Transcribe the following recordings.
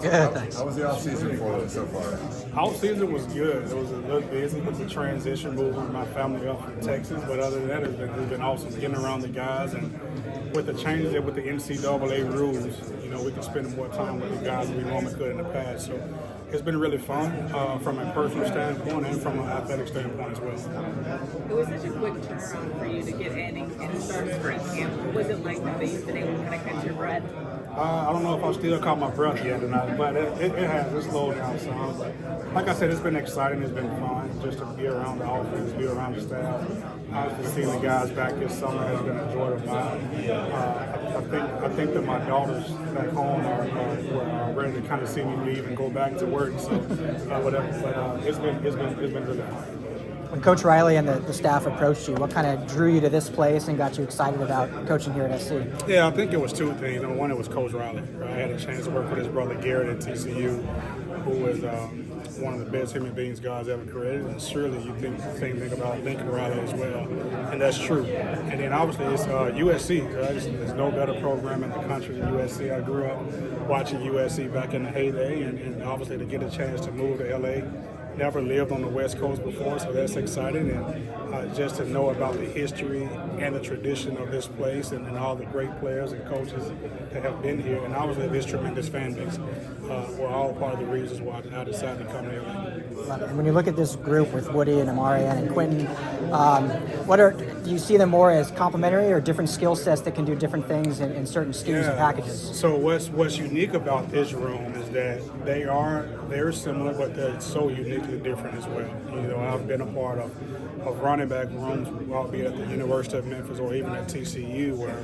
Good, thanks. How was the off season for you so far? Off season was good. It was a little busy with the transition, moving my family up from Texas, but other than that, it's been awesome getting around the guys, and with the changes with the NCAA rules, we can spend more time with the guys than we normally could in the past. So it's been really fun from a personal standpoint and from an athletic standpoint as well. It was such a quick turnaround for you to get in and start spring camp. What was it like now that you've been able to kind of catch your breath? I don't know if I still caught my breath yet or not, but it has. It's slowed down some. But like I said, it's been exciting. It's been fun just to be around the offense, be around the staff. Obviously, seeing the guys back this summer has been a joy of mine. I think that my daughters back home are ready to kind of see me leave and go back to work. So whatever. But it's been really fun. When Coach Riley and the staff approached you, what kind of drew you to this place and got you excited about coaching here at SC? Yeah, I think it was two things. Number one, it was Coach Riley. Right? I had a chance to work with his brother Garrett at TCU, who is one of the best human beings God's ever created. And surely you think the same thing about Lincoln Riley as well. And that's true. And then obviously it's USC. Right? There's no better program in the country than USC. I grew up watching USC back in the heyday, and obviously to get a chance to move to LA. Never lived on the West Coast before, so that's exciting, and just to know about the history and the tradition of this place and all the great players and coaches that have been here, and obviously this tremendous fan base were all part of the reasons why I decided to come to LA. And when you look at this group with Woody and Amarian and Quentin, do you see them more as complementary or different skill sets that can do different things in certain schemes and packages? So what's unique about this room is that they're similar, but they're so uniquely different as well. I've been a part of running back rooms, albeit at the University of Memphis or even at TCU, where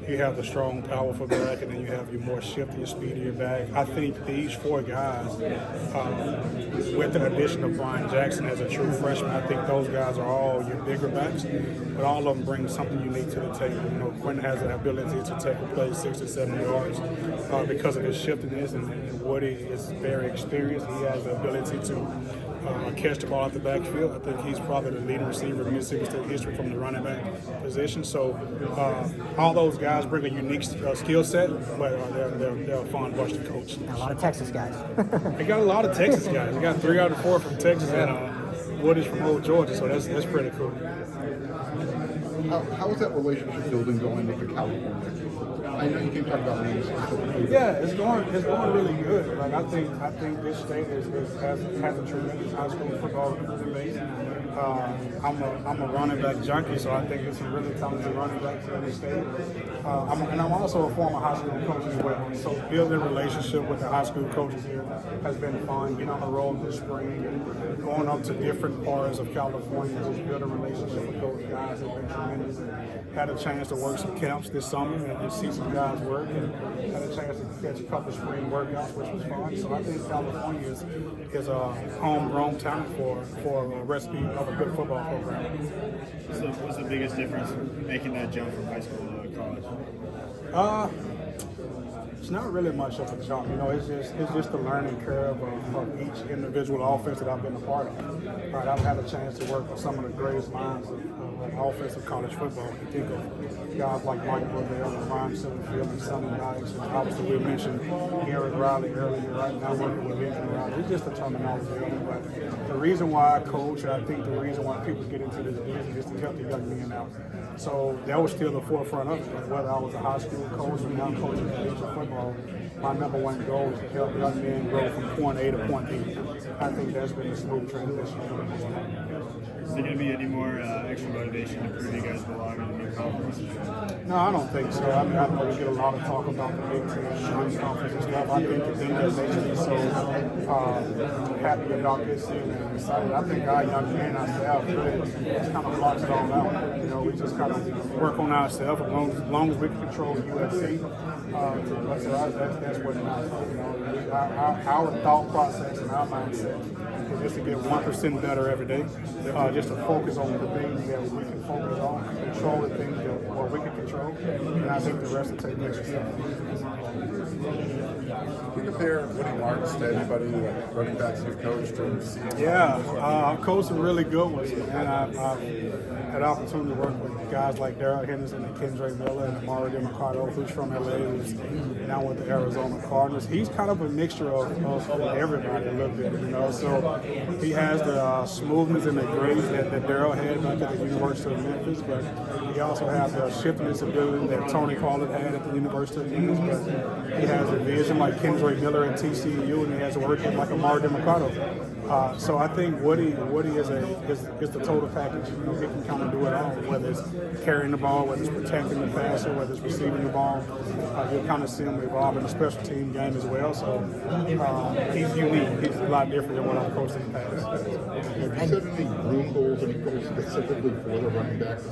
you have the strong, powerful back, and then you have your more shifty, speedier back. I think these four guys, with the addition of Brian Jackson as a true freshman, I think those guys are all your bigger backs, but all of them bring something unique to the table. Quentin has the ability to take a play 6 to 7 yards because of his shiftiness, and Woody is very experienced. He has the ability to catch the ball at the backfield. I think he's probably the leading receiver in Mississippi State history from the running back position. So all those guys bring a unique skill set, but they're a fun bunch to coach. A lot of Texas guys. They got a lot of Texas guys. We got 3 out of 4 from Texas, and Woody's from Old Georgia, so that's pretty cool. How is that relationship building going with the California? I know you can talk about names specifically. Yeah, it's going really good. Like I think this state has a tremendous high school football recruiting base. I'm a running back junkie, so I think it's a really talented running backs in this state. And I'm also a former high school coach as well. So building a relationship with the high school coaches here has been fun. Getting on the road this spring and going up to different parts of California, just build a relationship with those guys has been tremendous. Had a chance to work some camps this summer and see some guys work, and had a chance to catch a couple of spring workouts, which was fun. So I think California is a homegrown talent for a recipe of a good football program. So what's the biggest difference making that jump from high school to college? It's not really much of a jump, it's just the learning curve of each individual offense that I've been a part of. Right, I've had a chance to work with some of the greatest minds of offensive college football. You think of guys like Mike Brodell and Ryan Silverfield and Sonny Dykes, and obviously we mentioned Garrett Riley earlier. Right now working with Lincoln Riley. It's just a terminology. But the reason why I coach, and I think the reason why people get into this business is to help the young men out. So that was still the forefront of it. Whether I was a high school coach or now coaching collegiate football, my number one goal is to help young men grow from point A to point B. I think that's been a smooth transition. Is there going to be any more extra motivation to prove you guys belong in the new conference? No, I don't think so. I know we get a lot of talk about the Big Ten and conference and stuff. I think the thing that makes me so happy about this season and excited, I think our young men, our staff, really just kind of blocks it all out. We just kind of work on ourselves as long as we can control USC. That's what it matters. Our thought process and our mindset is just to get 1% better every day. Just to focus on the things that we can focus on, control the things that we can control, and I think the rest will take next step. Can you compare Woody Marks to anybody, like running backs you've coached or seen? Yeah, I coached some really good ones, and I've had the opportunity to work with guys like Darrell Henderson and Kendra Miller and Amari DeMarcado, who's from LA, who's now with the Arizona Cardinals. He's kind of a mixture of everybody a little bit, you know. So he has the smoothness and the grace that Darrell had back at the University of Memphis, but he also has the shiftiness ability that Tony Pollard had at the University of Memphis. But he has a vision like Kendra Miller at TCU, and he has a work ethic like Amari DeMarcado. So I think Woody is the total package. You know, he can kind of do it all, whether it's carrying the ball, whether it's protecting the passer, whether it's receiving the ball. You'll kind of see him evolve in the special team game as well. So he's unique. He's a lot different than what I've coached in the past. Have you set any room goals when you coach specifically for the running backs?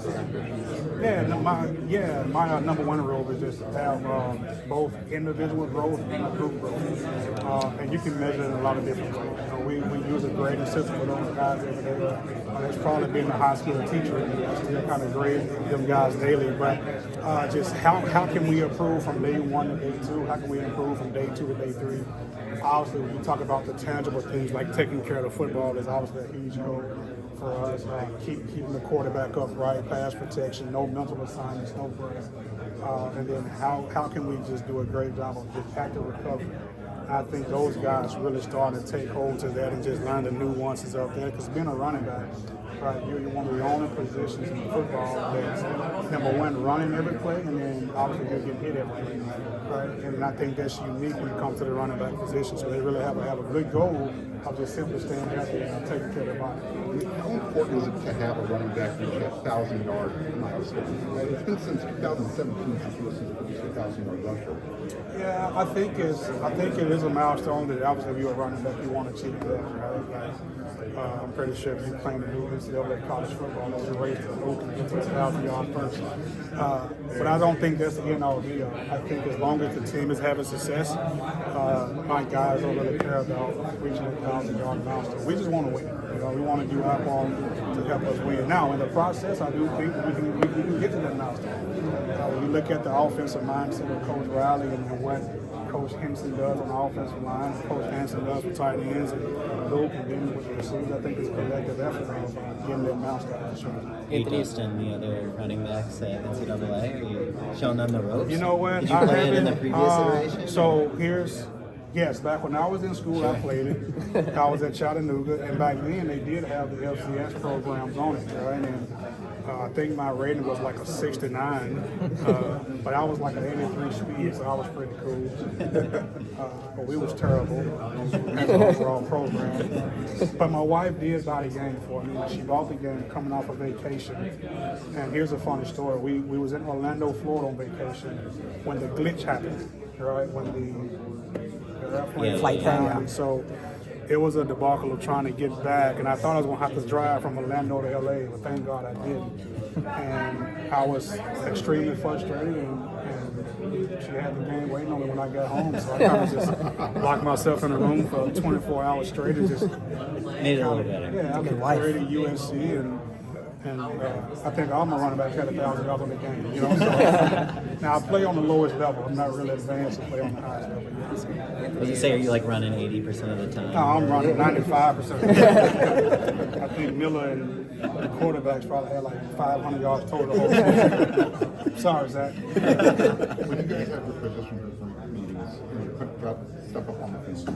My number one rule is just to have both individual growth and group growth. And you can measure it in a lot of different ways. You know, we use a grading system for those guys every day. It's probably being a high school teacher, I still kind of grade them guys daily. But just how can we improve from day 1 to day 2? How can we improve from day 2 to day 3? Obviously, when you talk about the tangible things like taking care of the football is obviously a huge goal for us. Keeping the quarterback upright, pass protection, no mental assignments, no breaks. And then how can we just do a great job of just active recovery? I think those guys really starting to take hold to that and just learn the nuances of that. Because being a running back, right, you're one of the only positions in football that's number one, running every play, and then obviously you're getting hit every play, right? And I think that's unique when it comes to the running back position. So they really have a good goal of just simply staying healthy and taking care of their body. How important is it to have a running back reach that 1,000-yard milestone? It's been since 2017 since USC produced a 1,000-yard rusher. Yeah, I think it is a milestone that obviously if you're a running back, you want to achieve that, right? I'm pretty sure if you're playing the new NCAA college football, that's a race to who can get to 1,000-yard first. But I don't think that's the end all be all. I think as long as the team is having success, my guys don't really care about reaching a 1,000-yard milestone. We just want to win. You know, we want to do our part to help us win. Now, in the process, I do think we can get to that milestone. When you look at the offensive mindset of Coach Riley and what Coach Henson does on the offensive line, Coach Hanson does with tight ends, and Luke and then with the receivers, I think it's a collective effort of getting that milestone for sure. Are you testing the other running backs at NCAA? Are you showing them the ropes? You know what? Did you play it in the previous iteration? So yes, back when I was in school, I played it. I was at Chattanooga, and back then they did have the FCS programs on it, right? And I think my rating was like a 69, but I was like an 83 speed, so I was pretty cool. But we was terrible as an overall program. But my wife did buy the game for me. She bought the game coming off a vacation. And here's a funny story. We was in Orlando, Florida on vacation when the glitch happened, right? When the airplane flight thing, yeah. So it was a debacle of trying to get back, and I thought I was going to have to drive from Orlando to LA, but thank God I didn't. And I was extremely frustrated, and she had the game waiting on me when I got home, so I kind of just locked myself in a room for 24 hours straight and just Made it a little better. yeah, I was great at USC, and I think all my running backs had $1,000 on the game. You know, so, now I play on the lowest level. I'm not really advanced to play on the highest level. Would you say, are you like running 80% of the time? No, I'm running 95%. I think Miller and the quarterbacks probably had like 500 yards total. Sorry, Zach. When you guys have your position group meetings and you put stuff up on the field,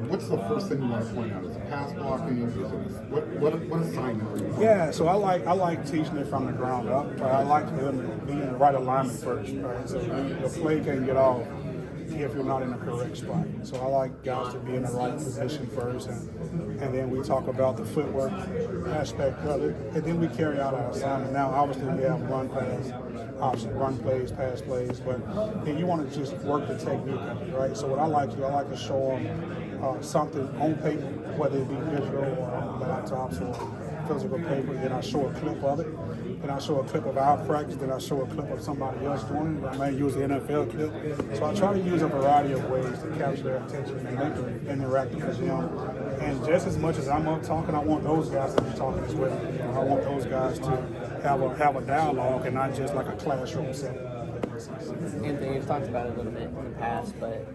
what's the first thing you want to point out? Is it pass blocking? Is it what assignment are you? Yeah, so I like teaching it from the ground up. Right? I like them to be in the right alignment first. Right? So the play can't get off if you're not in the correct spot. So I like guys to be in the right position first, and then we talk about the footwork aspect of it, and then we carry out our assignment. Now, obviously, we have run plays, run plays, pass plays, but then you want to just work the technique of it, right? So what I like to show them something on paper, whether it be digital or on laptops or physical paper, then I show a clip of it. Then I show a clip of our practice, then I show a clip of somebody else doing it. I may use the NFL clip. So I try to use a variety of ways to capture their attention and make it interactive with them. And just as much as I'm up talking, I want those guys to be talking as well. You know, I want those guys to have a dialogue and not just like a classroom setting. Anthony, you've talked about it a little bit in the past, but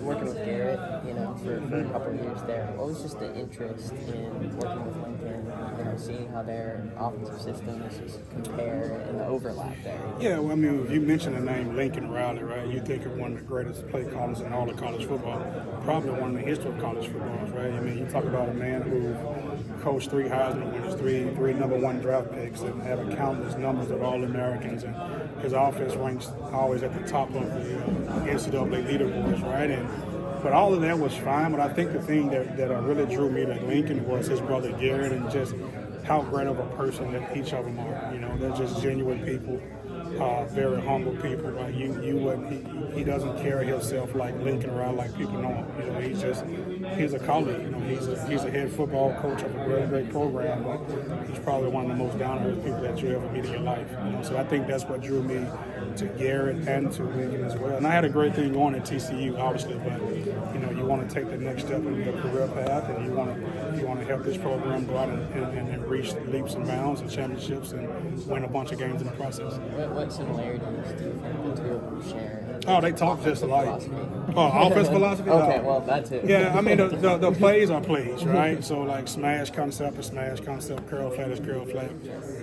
working with Garrett, for a couple of years there, what was just the interest in working with Lincoln, seeing how their offensive systems compare and the overlap there? Yeah, well, I mean, if you mention the name Lincoln Riley, right, you think of one of the greatest play callers in all of college football, probably one in the history of college football, right? I mean, you talk about a man who coached 3 Heisman winners, three #1 draft picks, and had a countless numbers of All-Americans, and his offense ranks always at the top of the NCAA leaderboards, right? But all of that was fine, but I think the thing that really drew me to Lincoln was his brother Garrett, and just how great of a person that each of them are. They're just genuine people, very humble people. Right? He doesn't carry himself like Lincoln around like people know him. He's a colleague. He's a head football coach of a great program, but he's probably one of the most down-to-earth people that you ever meet in your life. So I think that's what drew me to Garrett and to Lincoln as well. And I had a great thing going at TCU, obviously, but you want to take the next step in your career path, and you want to help this program go out and reach leaps and bounds and championships and win a bunch of games in the process. What similarities do you think the two of them share? Oh, they talk just alike. Offense philosophy? Okay, well, that's it. Yeah, I mean, the plays are plays, right? So, like, smash concept is smash concept, curl flat is curl flat.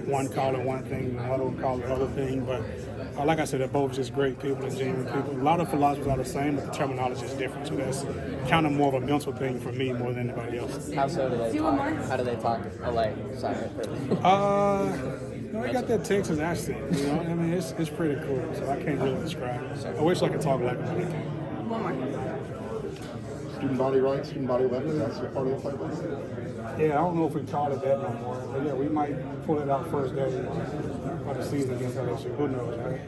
One call it one thing, another one call it other thing. But, like I said, they're both just great people and genuine people. A lot of philosophies are the same, but the terminology is different. So that's kind of more of a mental thing for me more than anybody else. How so do they talk? How do they talk alike? Sorry. They got that Texas accent, I mean, it's pretty cool, so I can't really describe it. I wish I could talk like them. One more. Student body rights, student body letters, that's your part of the playbook? Yeah, I don't know if we call it that no more, but yeah, we might pull it out first day of the season against LSU. Who knows, right?